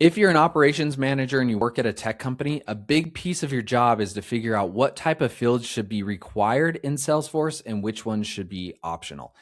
If you're an operations manager and you work at a tech company, a big piece of your job is to figure out what type of fields should be required in Salesforce and which ones should be optional.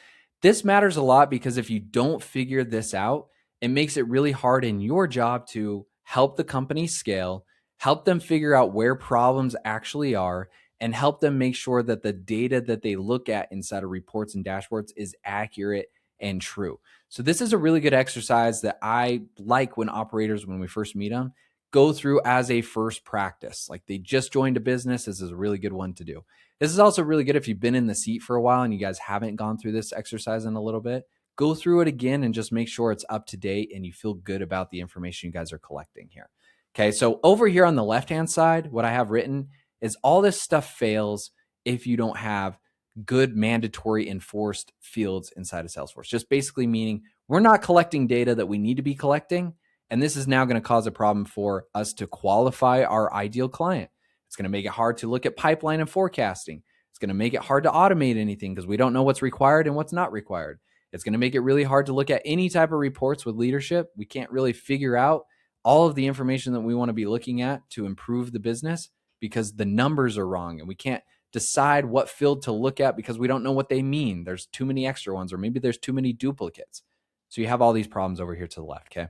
This matters a lot because if you don't figure this out, it makes it really hard in your job to help the company scale, help them figure out where problems actually are, and help them make sure that the data that they look at inside of reports and dashboards is accurate and true. So this is a really good exercise that I like when operators, when we first meet them, go through as a first practice. Like they just joined a business. This is a really good one to do. This is also really good if you've been in the seat for a while and you guys haven't gone through this exercise in a little bit. Go through it again and just make sure it's up to date and you feel good about the information you guys are collecting here. Okay, so over here on the left-hand side, what I have written is all this stuff fails if you don't have good mandatory enforced fields inside of Salesforce. Just basically meaning we're not collecting data that we need to be collecting. And this is now going to cause a problem for us to qualify our ideal client. It's going to make it hard to look at pipeline and forecasting. It's going to make it hard to automate anything because we don't know what's required and what's not required. It's going to make it really hard to look at any type of reports with leadership. We can't really figure out all of the information that we want to be looking at to improve the business because the numbers are wrong and we can't decide what field to look at because we don't know what they mean. There's too many extra ones, or maybe there's too many duplicates. So you have all these problems over here to the left, okay?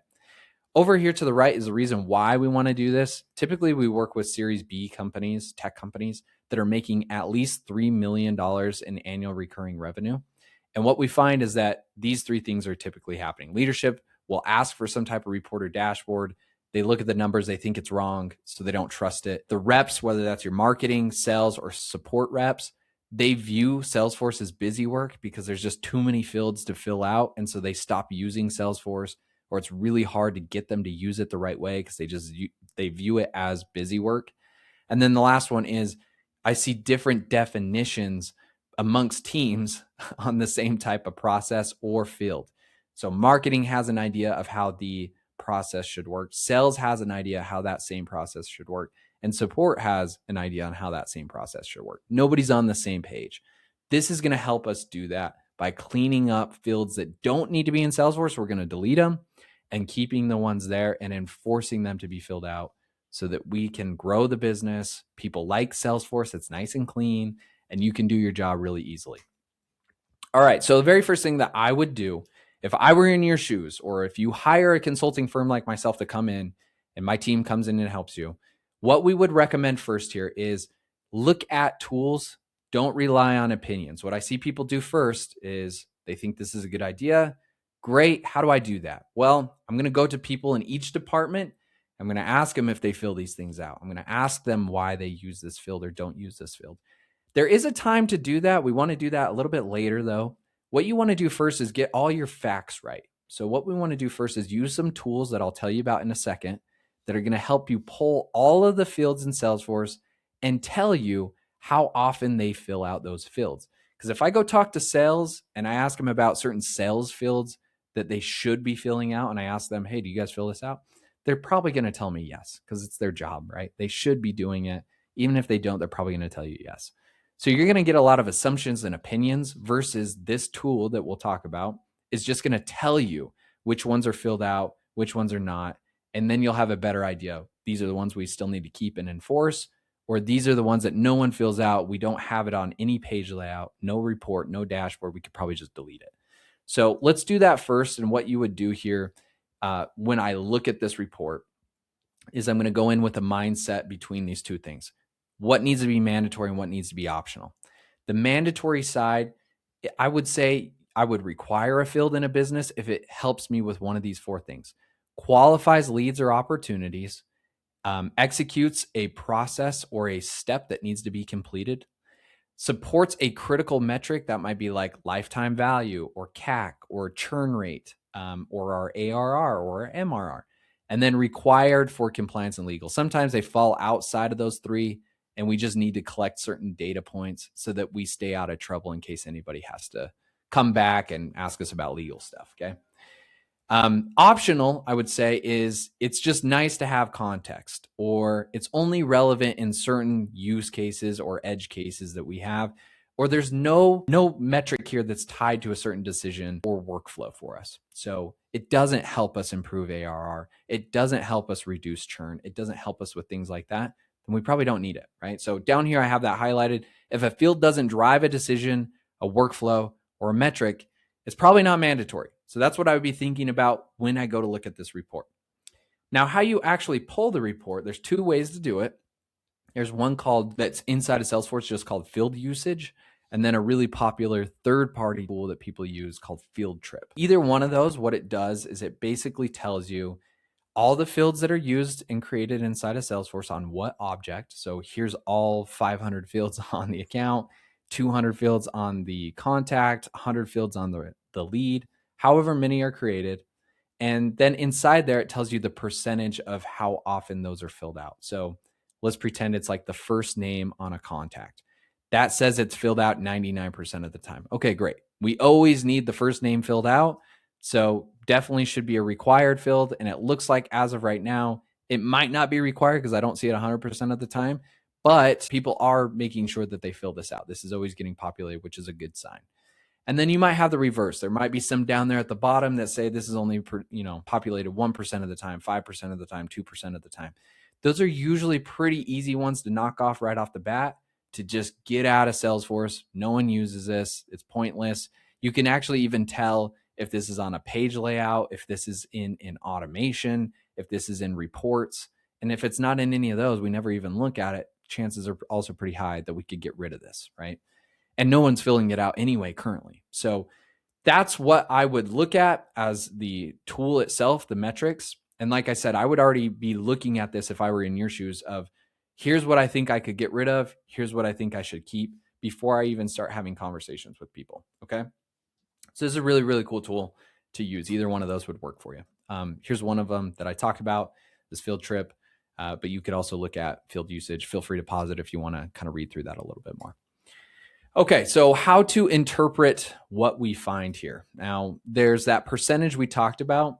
Over here to the right is the reason why we want to do this. Typically, we work with Series B companies, tech companies that are making at least $3 million in annual recurring revenue. And what we find is that these three things are typically happening. Leadership will ask for some type of report or dashboard. They look at the numbers, they think it's wrong, so they don't trust it. The reps, whether that's your marketing, sales, or support reps, they view Salesforce as busy work because there's just too many fields to fill out. And so they stop using Salesforce, or it's really hard to get them to use it the right way because they view it as busy work. And then the last one is I see different definitions amongst teams on the same type of process or field. So marketing has an idea of how the process should work. Sales has an idea how that same process should work. And support has an idea on how that same process should work. Nobody's on the same page. This is going to help us do that by cleaning up fields that don't need to be in Salesforce. We're going to delete them and keeping the ones there and enforcing them to be filled out so that we can grow the business. People like Salesforce. It's nice and clean and you can do your job really easily. All right. So the very first thing that I would do if I were in your shoes, or if you hire a consulting firm like myself to come in and my team comes in and helps you, what we would recommend first here is look at tools. Don't rely on opinions. What I see people do first is they think this is a good idea. Great. How do I do that? Well, I'm going to go to people in each department. I'm going to ask them if they fill these things out. I'm going to ask them why they use this field or don't use this field. There is a time to do that. We want to do that a little bit later though. What you want to do first is get all your facts right. So what we want to do first is use some tools that I'll tell you about in a second that are going to help you pull all of the fields in Salesforce and tell you how often they fill out those fields. Because if I go talk to sales and I ask them about certain sales fields that they should be filling out, and I ask them, hey, do you guys fill this out? They're probably going to tell me yes, because it's their job, right? They should be doing it. Even if they don't, they're probably going to tell you yes. So you're going to get a lot of assumptions and opinions versus this tool that we'll talk about is just going to tell you which ones are filled out, which ones are not. And then you'll have a better idea. These are the ones we still need to keep and enforce, or these are the ones that no one fills out. We don't have it on any page layout, no report, no dashboard. We could probably just delete it. So let's do that first. And what you would do here when I look at this report is I'm going to go in with a mindset between these two things. What needs to be mandatory and what needs to be optional. The mandatory side, I would say I would require a field in a business if it helps me with one of these four things. Qualifies leads or opportunities, executes a process or a step that needs to be completed, supports a critical metric that might be like lifetime value or CAC or churn rate or our ARR or our MRR, and then required for compliance and legal. Sometimes they fall outside of those three, and we just need to collect certain data points so that we stay out of trouble in case anybody has to come back and ask us about legal stuff, okay? Optional, I would say, is it's just nice to have context, or it's only relevant in certain use cases or edge cases that we have, or there's no metric here that's tied to a certain decision or workflow for us. So it doesn't help us improve ARR. It doesn't help us reduce churn. It doesn't help us with things like that. Then we probably don't need it, right? So down here, I have that highlighted. If a field doesn't drive a decision, a workflow, or a metric, it's probably not mandatory. So that's what I would be thinking about when I go to look at this report. Now, how you actually pull the report, there's two ways to do it. There's one called that's inside of Salesforce, just called field usage, and then a really popular third-party tool that people use called Field Trip. Either one of those, what it does is it basically tells you all the fields that are used and created inside of Salesforce on what object. So here's all 500 fields on the account, 200 fields on the contact, 100 fields on the lead, however many are created. And then inside there, it tells you the percentage of how often those are filled out. So let's pretend it's like the first name on a contact. That says it's filled out 99% of the time. Okay, great. We always need the first name filled out. So definitely should be a required field. And it looks like as of right now, it might not be required because I don't see it 100% of the time, but people are making sure that they fill this out. This is always getting populated, which is a good sign. And then you might have the reverse. There might be some down there at the bottom that say this is only populated 1% of the time, 5% of the time, 2% of the time. Those are usually pretty easy ones to knock off right off the bat, to just get out of Salesforce. No one uses this. It's pointless. You can actually even tell if this is on a page layout, if this is in automation, if this is in reports. And if it's not in any of those, we never even look at it. Chances are also pretty high that we could get rid of this, right? And no one's filling it out anyway currently. So that's what I would look at as the tool itself, the metrics. And like I said, I would already be looking at this if I were in your shoes of here's what I think I could get rid of. Here's what I think I should keep before I even start having conversations with people. Okay. So this is a really, really cool tool to use. Either one of those would work for you. Here's one of them that I talked about, this Field Trip. But you could also look at field usage. Feel free to pause it if you want to kind of read through that a little bit more. Okay, so how to interpret what we find here. Now, there's that percentage we talked about.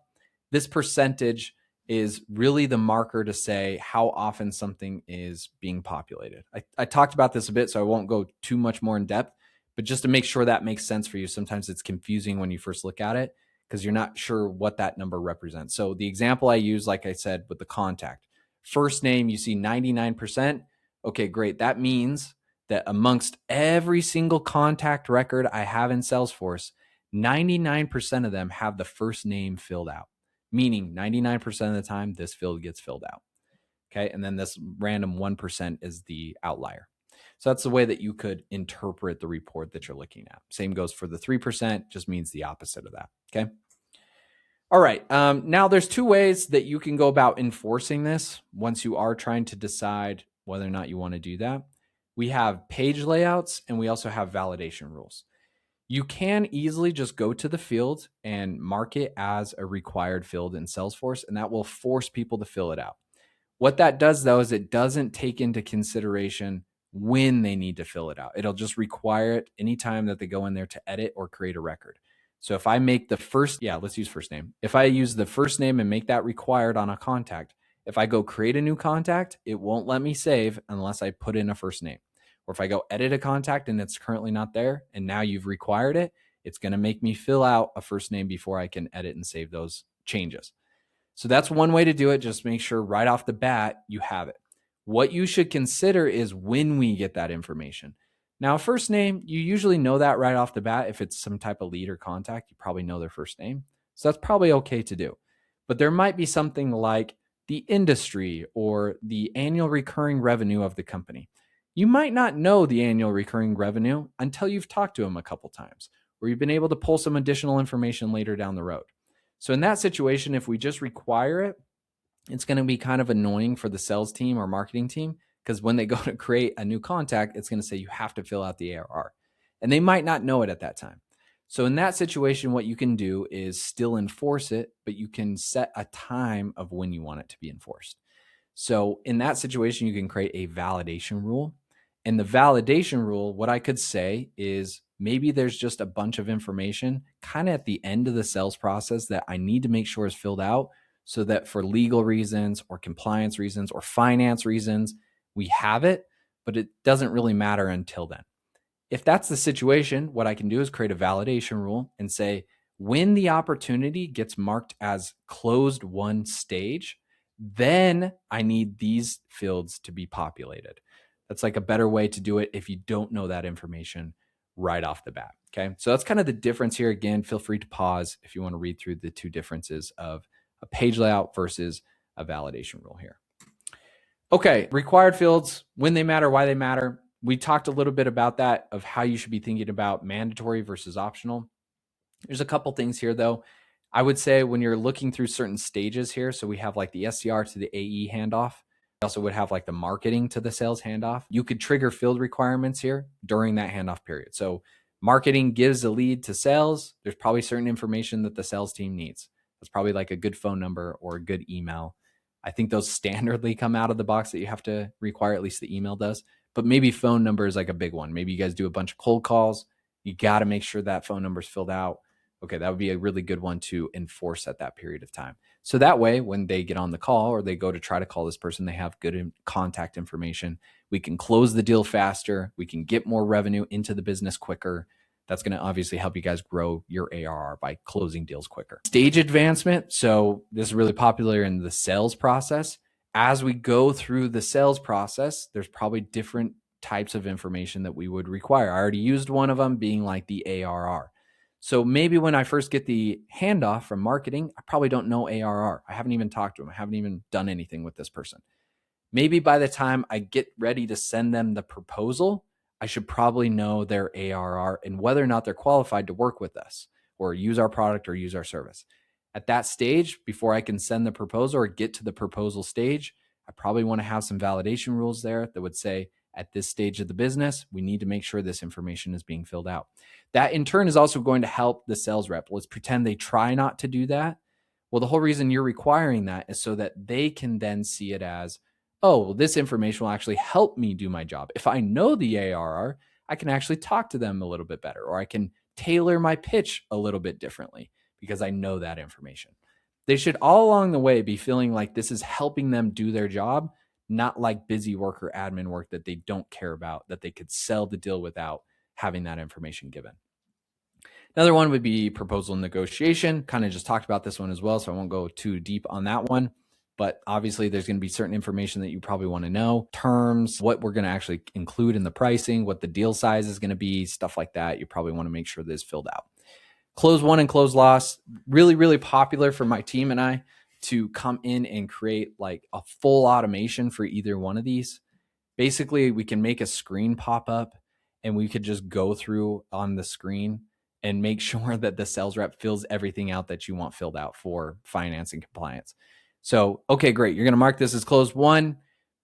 This percentage is really the marker to say how often something is being populated. I talked about this a bit, so I won't go too much more in depth, but just to make sure that makes sense for you, sometimes it's confusing when you first look at it because you're not sure what that number represents. So the example I use, like I said, with the contact, first name, you see 99%. Okay, great. That means that amongst every single contact record I have in Salesforce, 99% of them have the first name filled out, meaning 99% of the time this field gets filled out. Okay, and then this random 1% is the outlier. So that's the way that you could interpret the report that you're looking at. Same goes for the 3%, just means the opposite of that. Okay. All right. Now there's two ways that you can go about enforcing this once you are trying to decide whether or not you want to do that. We have page layouts and we also have validation rules. You can easily just go to the field and mark it as a required field in Salesforce, and that will force people to fill it out. What that does, though, is it doesn't take into consideration when they need to fill it out. It'll just require it anytime that they go in there to edit or create a record. So if I make the first, let's use first name. If I use the first name and make that required on a contact, if I go create a new contact, it won't let me save unless I put in a first name. Or if I go edit a contact and it's currently not there, and now you've required it, it's going to make me fill out a first name before I can edit and save those changes. So that's one way to do it. Just make sure right off the bat you have it. What you should consider is when we get that information. Now, first name, you usually know that right off the bat. If it's some type of lead or contact, you probably know their first name. So that's probably okay to do. But there might be something like the industry or the annual recurring revenue of the company. You might not know the annual recurring revenue until you've talked to them a couple times, or you've been able to pull some additional information later down the road. So in that situation, if we just require it, it's going to be kind of annoying for the sales team or marketing team, because when they go to create a new contact, it's going to say you have to fill out the ARR, and they might not know it at that time. So in that situation, what you can do is still enforce it, but you can set a time of when you want it to be enforced. So in that situation, you can create a validation rule. And the validation rule, what I could say is maybe there's just a bunch of information kind of at the end of the sales process that I need to make sure is filled out, so that for legal reasons or compliance reasons or finance reasons, we have it, but it doesn't really matter until then. If that's the situation, what I can do is create a validation rule and say, When the opportunity gets marked as closed won stage, then I need these fields to be populated. That's like a better way to do it if you don't know that information right off the bat. Okay. So that's kind of the difference here. Again, feel free to pause if you want to read through the two differences of a page layout versus a validation rule here. Okay. Required fields, when they matter, why they matter. We talked a little bit about that, of how you should be thinking about mandatory versus optional. There's a couple things here though. I would say when you're looking through certain stages here, so we have like the SDR to the AE handoff. We also would have like the marketing to the sales handoff. You could trigger field requirements here during that handoff period. So marketing gives a lead to sales. There's probably certain information that the sales team needs. That's probably like a good phone number or a good email. I think those standardly come out of the box that you have to require, at least the email does. But maybe phone number is like a big one. Maybe you guys do a bunch of cold calls. You got to make sure that phone number is filled out. Okay, that would be a really good one to enforce at that period of time. So that way, when they get on the call or they go to try to call this person, they have good contact information. We can close the deal faster. We can get more revenue into the business quicker. That's going to obviously help you guys grow your ARR by closing deals quicker. Stage advancement. So this is really popular in the sales process. As we go through the sales process, there's probably different types of information that we would require. I already used one of them being like the ARR. So maybe when I first get the handoff from marketing, I probably don't know ARR. I haven't even talked to them. I haven't even done anything with this person. Maybe by the time I get ready to send them the proposal, I should probably know their ARR and whether or not they're qualified to work with us or use our product or use our service. At that stage, before I can send the proposal or get to the proposal stage, I probably want to have some validation rules there that would say, at this stage of the business, we need to make sure this information is being filled out. That in turn is also going to help the sales rep. Let's pretend they try not to do that. Well, the whole reason you're requiring that is so that they can then see it as, oh, well, this information will actually help me do my job. If I know the ARR, I can actually talk to them a little bit better, or I can tailor my pitch a little bit differently because I know that information. They should all along the way be feeling like this is helping them do their job, not like busy work or admin work that they don't care about, that they could sell the deal without having that information given. Another one would be proposal negotiation. Kind of just talked about this one as well, so I won't go too deep on that one. But obviously there's going to be certain information that you probably want to know, terms, what we're going to actually include in the pricing, what the deal size is going to be, stuff like that. You probably want to make sure that is filled out. Close won and close loss, really, really popular for my team and I to come in and create like a full automation for either one of these. Basically, we can make a screen pop up and we could just go through on the screen and make sure that the sales rep fills everything out that you want filled out for finance and compliance. So, okay, great. You're going to mark this as closed won.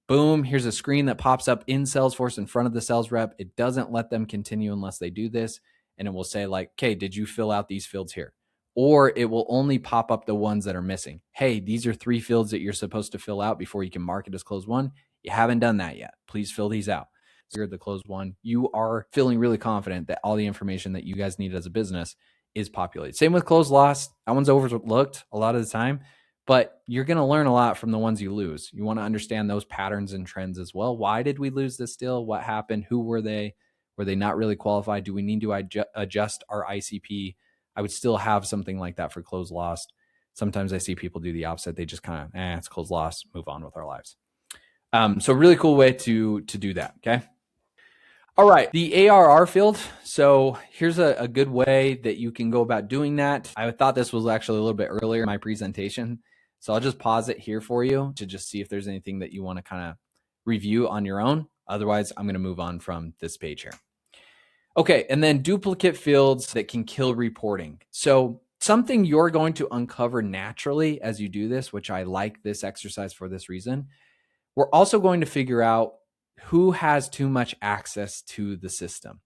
Boom. Here's a screen that pops up in Salesforce in front of the sales rep. It doesn't let them continue unless they do this. And it will say like, okay, did you fill out these fields here? Or it will only pop up the ones that are missing. Hey, these are 3 fields that you're supposed to fill out before you can mark it as closed won. You haven't done that yet. Please fill these out. So you're the closed won. You are feeling really confident that all the information that you guys need as a business is populated. Same with closed loss. That one's overlooked a lot of the time, but you're going to learn a lot from the ones you lose. You want to understand those patterns and trends as well. Why did we lose this deal? What happened? Who were they? Were they not really qualified? Do we need to adjust our ICP? I would still have something like that for closed loss. Sometimes I see people do the opposite. They just kind of, it's closed loss, move on with our lives. So really cool way to do that, okay? All right, the ARR field. So here's a good way that you can go about doing that. I thought this was actually a little bit earlier in my presentation. So I'll just pause it here for you to just see if there's anything that you want to kind of review on your own. Otherwise, I'm going to move on from this page here. Okay, and then duplicate fields that can kill reporting. So something you're going to uncover naturally as you do this, which I like this exercise for this reason. We're also going to figure out who has too much access to the system.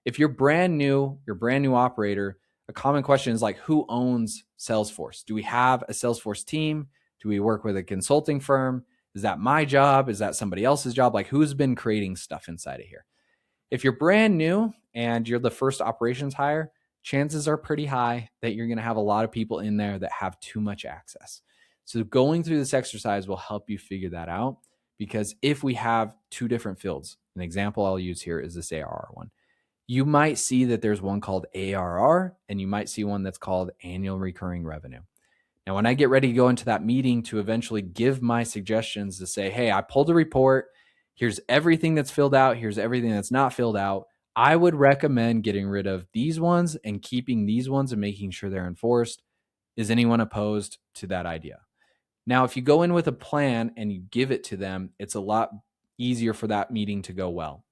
If you're brand new operator, a common question is like, who owns Salesforce? Do we have a Salesforce team? Do we work with a consulting firm? Is that my job? Is that somebody else's job? Like, who's been creating stuff inside of here? If you're brand new and you're the first operations hire, chances are pretty high that you're going to have a lot of people in there that have too much access. So going through this exercise will help you figure that out, because if we have 2 different fields, an example I'll use here is this ARR one. you might see that there's one called ARR, and you might see one that's called annual recurring revenue. Now, when I get ready to go into that meeting to eventually give my suggestions to say, hey, I pulled a report, here's everything that's filled out, here's everything that's not filled out, I would recommend getting rid of these ones and keeping these ones and making sure they're enforced. Is anyone opposed to that idea? Now, if you go in with a plan and you give it to them, it's a lot easier for that meeting to go well.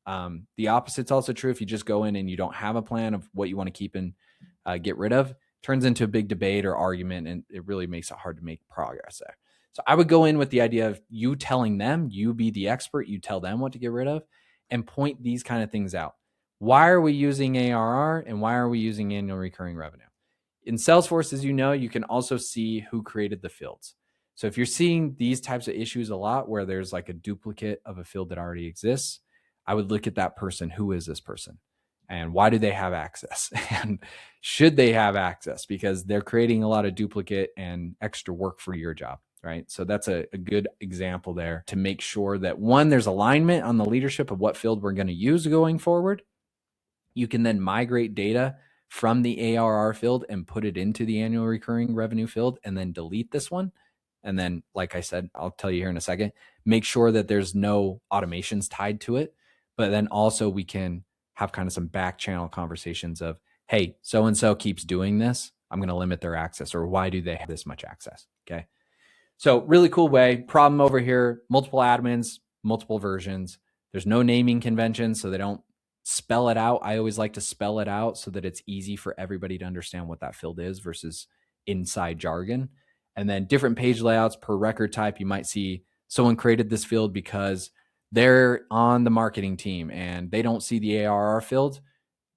The opposite's also true. If you just go in and you don't have a plan of what you want to keep and get rid of, turns into a big debate or argument, and it really makes it hard to make progress there. So I would go in with the idea of you telling them, you be the expert, you tell them what to get rid of, and point these kind of things out. Why are we using ARR and why are we using annual recurring revenue? In Salesforce, as you know, you can also see who created the fields. So if you're seeing these types of issues a lot where there's like a duplicate of a field that already exists, I would look at that person. Who is this person? And why do they have access? And should they have access? Because they're creating a lot of duplicate and extra work for your job, right? So that's a good example there to make sure that one, there's alignment on the leadership of what field we're going to use going forward. You can then migrate data from the ARR field and put it into the annual recurring revenue field and then delete this one. And then, like I said, I'll tell you here in a second, make sure that there's no automations tied to it. But then also we can have kind of some back channel conversations of, hey, so-and-so keeps doing this. I'm going to limit their access, or why do they have this much access? Okay. So really cool way. Problem over here, multiple admins, multiple versions. There's no naming conventions, so they don't spell it out. I always like to spell it out so that it's easy for everybody to understand what that field is versus inside jargon. And then different page layouts per record type. You might see someone created this field because they're on the marketing team and they don't see the ARR field.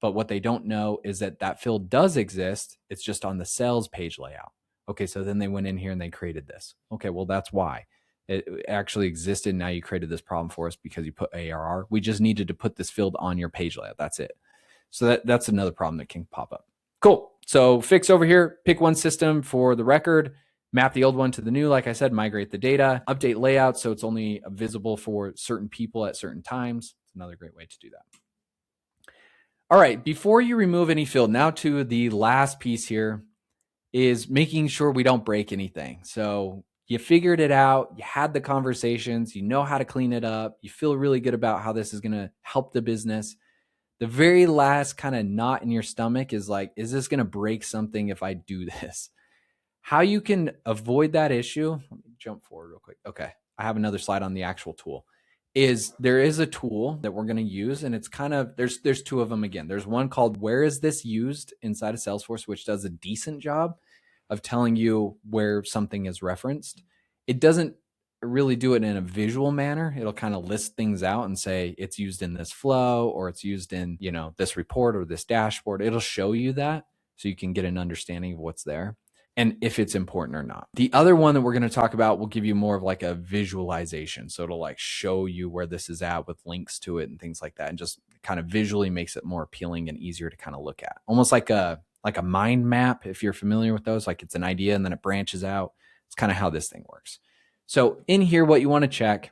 But what they don't know is that that field does exist. It's just on the sales page layout. Okay, so then they went in here and they created this. Okay, well, that's why. It actually existed. Now you created this problem for us because you put ARR. We just needed to put this field on your page layout. That's it. So that's another problem that can pop up. Cool. So fix over here, pick one system for the record, map the old one to the new. Like I said, migrate the data, update layout so it's only visible for certain people at certain times. It's another great way to do that. All right, before you remove any field, now to the last piece here is making sure we don't break anything. So you figured it out, you had the conversations, you know how to clean it up, you feel really good about how this is going to help the business. The very last kind of knot in your stomach is like, is this going to break something if I do this? How you can avoid that issue, let me jump forward real quick. Okay, I have another slide on the actual tool. There is a tool that we're going to use, and it's kind of, there's two of them again. There's one called Where Is This Used inside of Salesforce, which does a decent job of telling you where something is referenced. It doesn't really do it in a visual manner. It'll kind of list things out and say it's used in this flow, or it's used in, this report or this dashboard. It'll show you that so you can get an understanding of what's there and if it's important or not. The other one that we're going to talk about will give you more of like a visualization. So it'll like show you where this is at with links to it and things like that, and just kind of visually makes it more appealing and easier to kind of look at. Almost like a mind map, if you're familiar with those. Like it's an idea and then it branches out. It's kind of how this thing works. So in here, what you want to check,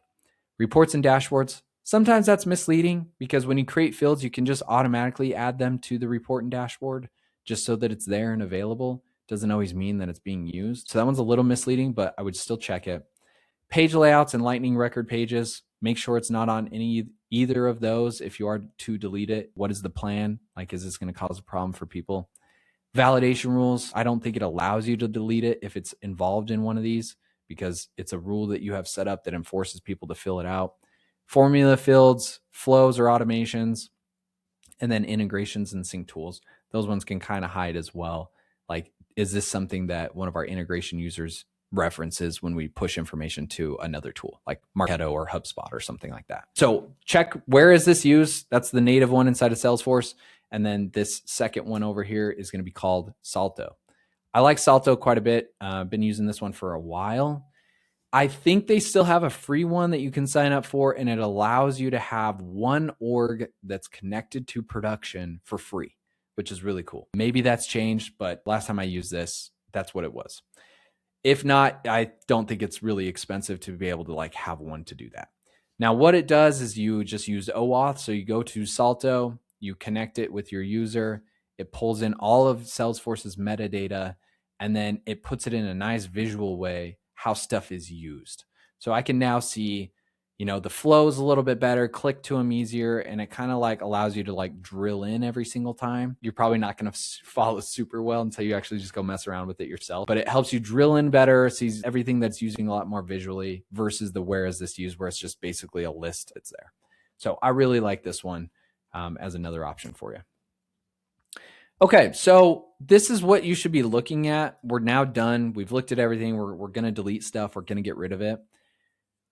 reports and dashboards. Sometimes that's misleading because when you create fields, you can just automatically add them to the report and dashboard just so that it's there and available. Doesn't always mean that it's being used. So that one's a little misleading, but I would still check it. Page layouts and lightning record pages. Make sure it's not on either of those. If you are to delete it, what is the plan? Like, is this going to cause a problem for people? Validation rules. I don't think it allows you to delete it if it's involved in one of these, because it's a rule that you have set up that enforces people to fill it out. Formula fields, flows or automations, and then integrations and sync tools. Those ones can kind of hide as well. Like, is this something that one of our integration users references when we push information to another tool like Marketo or HubSpot or something like that? So check, where is this used? That's the native one inside of Salesforce. And then this second one over here is going to be called Salto. I like Salto quite a bit. I've been using this one for a while. I think they still have a free one that you can sign up for, and it allows you to have one org that's connected to production for free, which is really cool. Maybe that's changed, but last time I used this, that's what it was. If not, I don't think it's really expensive to be able to like have one to do that. Now, what it does is you just use OAuth. So you go to Salto, you connect it with your user, it pulls in all of Salesforce's metadata, and then it puts it in a nice visual way how stuff is used. So I can now see, the flow is a little bit better, click to them easier, and it kind of like allows you to like drill in every single time. You're probably not going to follow super well until you actually just go mess around with it yourself, but it helps you drill in better, sees everything that's using a lot more visually versus the where is this used, where it's just basically a list that's there. So I really like this one as another option for you. Okay, so this is what you should be looking at. We're now done. We've looked at everything. We're going to delete stuff. We're going to get rid of it.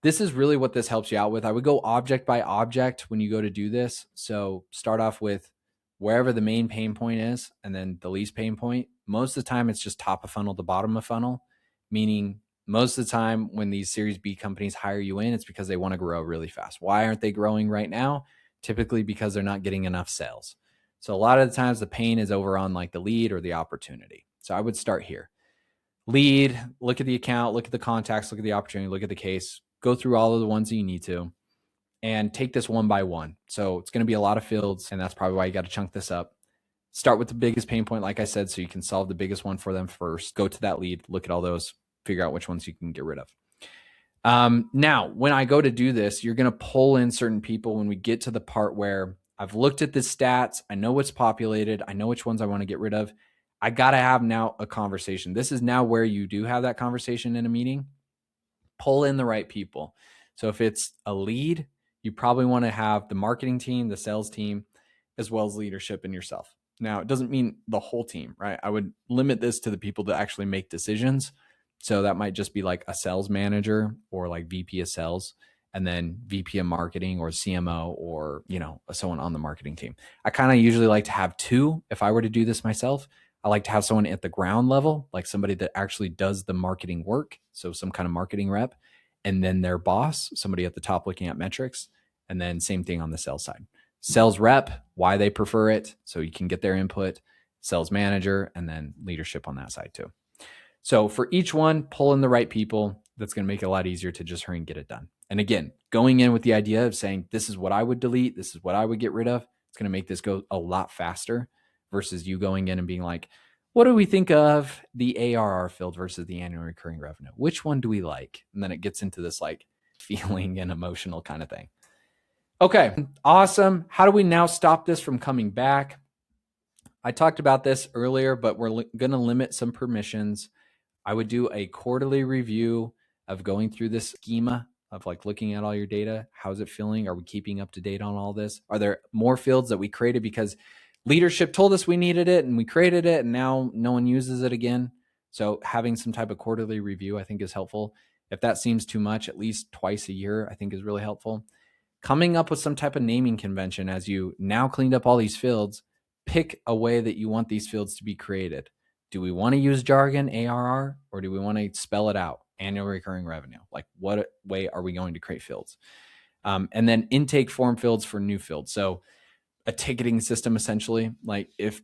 This is really what this helps you out with. I would go object by object when you go to do this. So start off with wherever the main pain point is and then the least pain point. Most of the time, it's just top of funnel to bottom of funnel, meaning most of the time when these Series B companies hire you in, it's because they want to grow really fast. Why aren't they growing right now? Typically because they're not getting enough sales. So a lot of the times the pain is over on like the lead or the opportunity. So I would start here. Lead, look at the account, look at the contacts, look at the opportunity, look at the case, go through all of the ones that you need to, and take this one by one. So it's going to be a lot of fields, and that's probably why you got to chunk this up. Start with the biggest pain point, like I said, so you can solve the biggest one for them first. Go to that lead, look at all those, figure out which ones you can get rid of. Now, when I go to do this, you're going to pull in certain people when we get to the part where I've looked at the stats, I know what's populated, I know which ones I want to get rid of. I got to have now a conversation. This is now where you do have that conversation in a meeting. Pull in the right people. So if it's a lead, you probably want to have the marketing team, the sales team, as well as leadership and yourself. Now, it doesn't mean the whole team, right? I would limit this to the people that actually make decisions. So that might just be like a sales manager or like VP of sales, and then VP of marketing or CMO or, someone on the marketing team. I kind of usually like to have two if I were to do this myself. I like to have someone at the ground level, like somebody that actually does the marketing work. So some kind of marketing rep, and then their boss, somebody at the top looking at metrics. And then same thing on the sales side. Sales rep, why they prefer it, so you can get their input, sales manager, and then leadership on that side too. So for each one, pull in the right people. That's going to make it a lot easier to just hurry and get it done. And again, going in with the idea of saying, this is what I would delete, this is what I would get rid of, it's going to make this go a lot faster versus you going in and being like, what do we think of the ARR field versus the annual recurring revenue? Which one do we like? And then it gets into this like feeling and emotional kind of thing. Okay, awesome. How do we now stop this from coming back? I talked about this earlier, but we're going to limit some permissions. I would do a quarterly review of going through this schema of like looking at all your data. How's it feeling? Are we keeping up to date on all this? Are there more fields that we created because leadership told us we needed it and we created it and now no one uses it again? So having some type of quarterly review, I think, is helpful. If that seems too much, at least twice a year, I think is really helpful. Coming up with some type of naming convention as you now cleaned up all these fields, pick a way that you want these fields to be created. Do we want to use jargon, ARR, or do we want to spell it out, annual recurring revenue? Like, what way are we going to create fields? And then intake form fields for new fields. So a ticketing system, essentially. Like if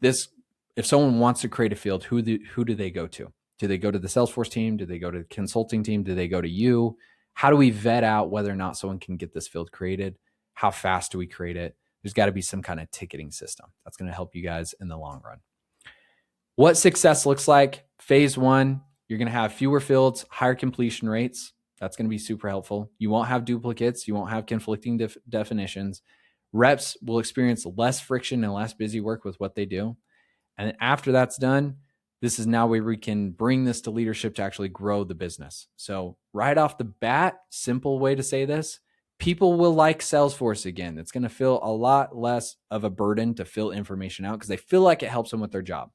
someone wants to create a field, who do they go to? Do they go to the Salesforce team? Do they go to the consulting team? Do they go to you? How do we vet out whether or not someone can get this field created? How fast do we create it? There's got to be some kind of ticketing system. That's going to help you guys in the long run. What success looks like. Phase one, you're going to have fewer fields, higher completion rates. That's going to be super helpful. You won't have duplicates. You won't have conflicting definitions. Reps will experience less friction and less busy work with what they do. And after that's done, this is now where we can bring this to leadership to actually grow the business. So right off the bat, simple way to say this, people will like Salesforce again. It's going to feel a lot less of a burden to fill information out because they feel like it helps them with their job.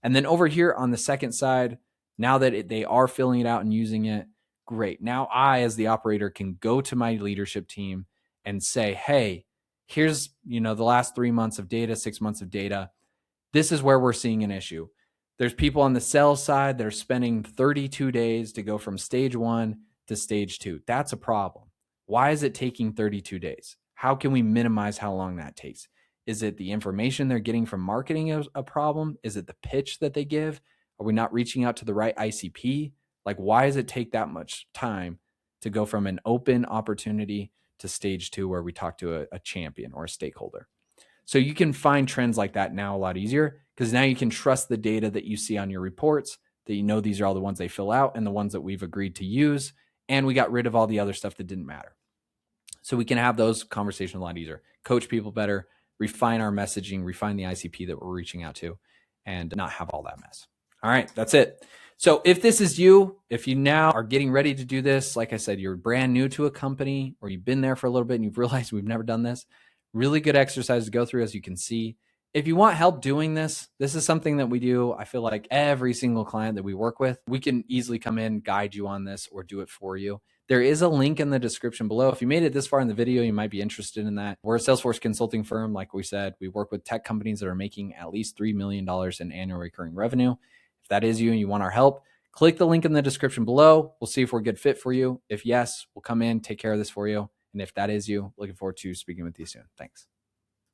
And then over here on the second side, now that they are filling it out and using it, great. Now I, as the operator, can go to my leadership team and say, hey, here's, the last 3 months of data, 6 months of data. This is where we're seeing an issue. There's people on the sales side that are spending 32 days to go from stage 1 to stage 2. That's a problem. Why is it taking 32 days? How can we minimize how long that takes? Is it the information they're getting from marketing a problem? Is it the pitch that they give? Are we not reaching out to the right ICP? Like, why does it take that much time to go from an open opportunity to stage 2 where we talk to a champion or a stakeholder? So you can find trends like that now a lot easier because now you can trust the data that you see on your reports, that you know these are all the ones they fill out and the ones that we've agreed to use. And we got rid of all the other stuff that didn't matter. So we can have those conversations a lot easier, coach people better, refine our messaging, refine the ICP that we're reaching out to, and not have all that mess. All right, that's it. So if this is you, if you now are getting ready to do this, like I said, you're brand new to a company or you've been there for a little bit and you've realized we've never done this, really good exercise to go through, as you can see. If you want help doing this, this is something that we do. I feel like every single client that we work with, we can easily come in, guide you on this, or do it for you. There is a link in the description below. If you made it this far in the video, you might be interested in that. We're a Salesforce consulting firm. Like we said, we work with tech companies that are making at least $3 million in annual recurring revenue. If that is you and you want our help, click the link in the description below. We'll see if we're a good fit for you. If yes, we'll come in, take care of this for you. And if that is you, looking forward to speaking with you soon. Thanks.